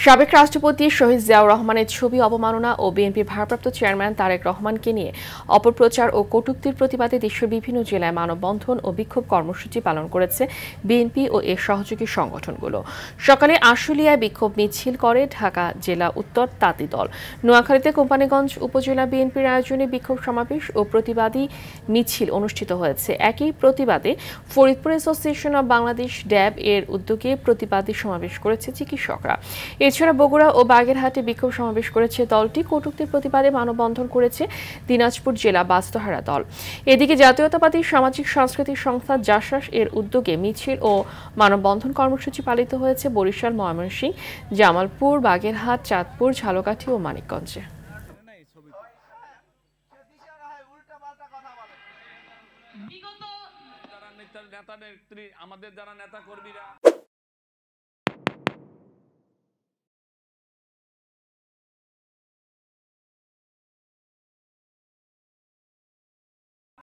সাবেক রাষ্ট্রপতি শহীদ জিয়াউর রহমানের ছবি অবমাননা ও বিএনপির ভারপ্রাপ্ত চেয়ারম্যান তারেক রহমানকে নিয়ে অপপ্রচার ও কটূক্তির প্রতিবাদে দেশের বিভিন্ন জেলায় মানববন্ধন ও বিক্ষোভ কর্মসূচি পালন করেছে বিএনপি ও এর সহযোগী সংগঠনগুলো। সকালে আশুলিয়ায় বিক্ষোভ মিছিল করে ঢাকা জেলা উত্তর তাঁতি দল। নোয়াখালীতে কোম্পানীগঞ্জ উপজেলা বিএনপির আয়োজনে বিক্ষোভ সমাবেশ ও প্রতিবাদী মিছিল অনুষ্ঠিত হয়েছে। একই প্রতিবাদে ফরিদপুর অ্যাসোসিয়েশন অব বাংলাদেশ ড্যাব এর উদ্যোগে প্রতিবাদী সমাবেশ করেছে চিকিৎসকরা। এছাড়া বগুড়া ও বাগেরহাটে বিক্ষোভ সমাবেশ করেছে দলটি। কটূক্তির প্রতিবাদে মানববন্ধন করেছে দিনাজপুর জেলা বাস্তহারা দল। এদিকে জাতীয়তাবাদী সামাজিক সাংস্কৃতিক সংস্থা জাসাস এর উদ্যোগে মিছিল ও মানববন্ধন কর্মসূচি পালিত হয়েছে বরিশাল, ময়মনসিংহ, জামালপুর, বাগেরহাট, চাঁদপুর, ঝালকাঠি ও মানিকগঞ্জে। আমাদের যারা নেতা কর্মীরা